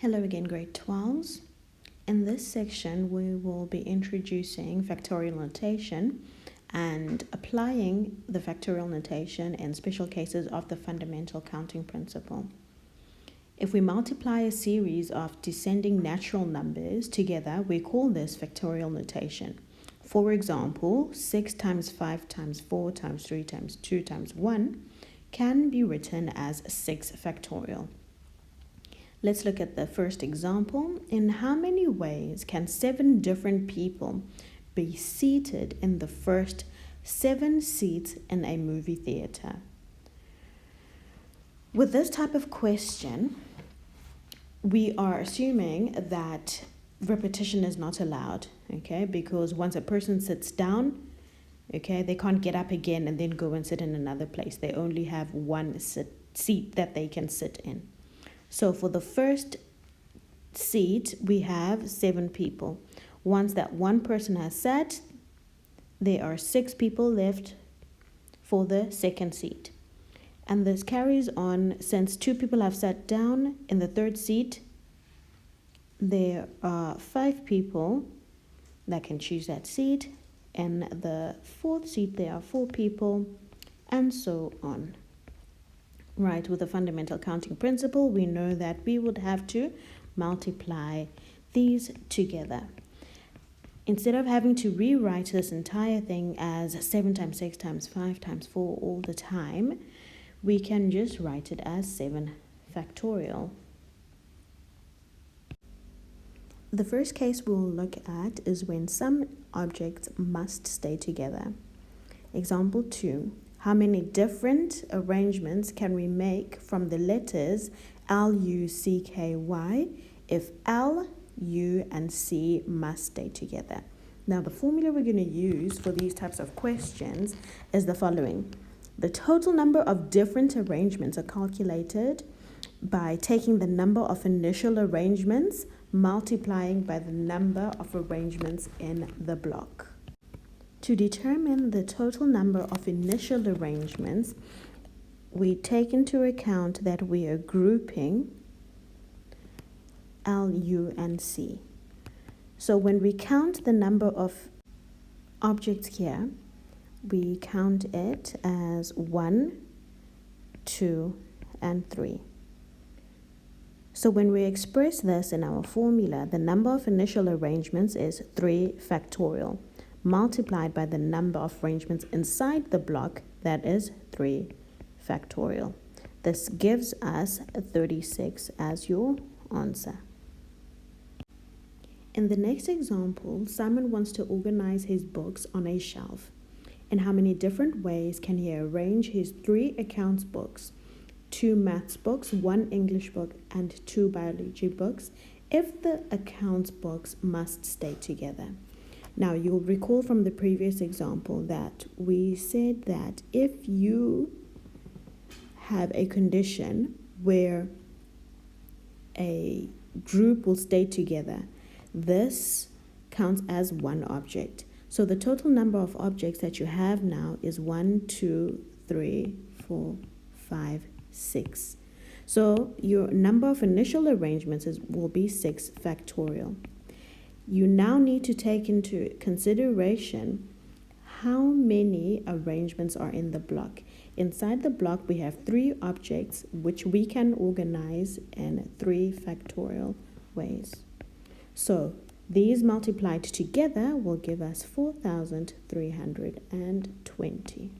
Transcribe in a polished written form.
Hello again, grade 12s. In this section, we will be introducing factorial notation and applying the factorial notation in special cases of the fundamental counting principle. If we multiply a series of descending natural numbers together, we call this factorial notation. For example, 6 times 5 times 4 times 3 times 2 times 1 can be written as 6 factorial. Let's look at the first example. In how many ways can 7 different people be seated in the first 7 seats in a movie theater? With this type of question, we are assuming that repetition is not allowed, okay? Because once a person sits down, okay, they can't get up again and then go and sit in another place. They only have one seat that they can sit in. So for the first seat, we have 7 people. Once that one person has sat, there are 6 people left for the second seat. And this carries on since 2 people have sat down in the third seat. There are 5 people that can choose that seat. In the fourth seat, there are 4 people, and so on. Right, with the fundamental counting principle, we know that we would have to multiply these together. Instead of having to rewrite this entire thing as 7 times 6 times 5 times 4 all the time, we can just write it as 7 factorial. The first case we'll look at is when some objects must stay together. Example 2. How many different arrangements can we make from the letters L, U, C, K, Y if L, U, and C must stay together? Now, the formula we're going to use for these types of questions is the following. The total number of different arrangements are calculated by taking the number of initial arrangements multiplying by the number of arrangements in the block. To determine the total number of initial arrangements, we take into account that we are grouping L, U, and C. So when we count the number of objects here, we count it as 1, 2, and 3. So when we express this in our formula, the number of initial arrangements is 3 factorial. Multiplied by the number of arrangements inside the block, that is 3 factorial. This gives us 36 as your answer. In the next example, Simon wants to organize his books on a shelf. In how many different ways can he arrange his 3 accounts books, 2 maths books, 1 English book, and 2 biology books if the accounts books must stay together? Now, you'll recall from the previous example that we said that if you have a condition where a group will stay together, this counts as one object. So the total number of objects that you have now is 1, 2, 3, 4, 5, 6. So your number of initial arrangements will be 6 factorial. You now need to take into consideration how many arrangements are in the block. Inside the block, we have 3 objects which we can organize in 3 factorial ways. So these multiplied together will give us 4,320.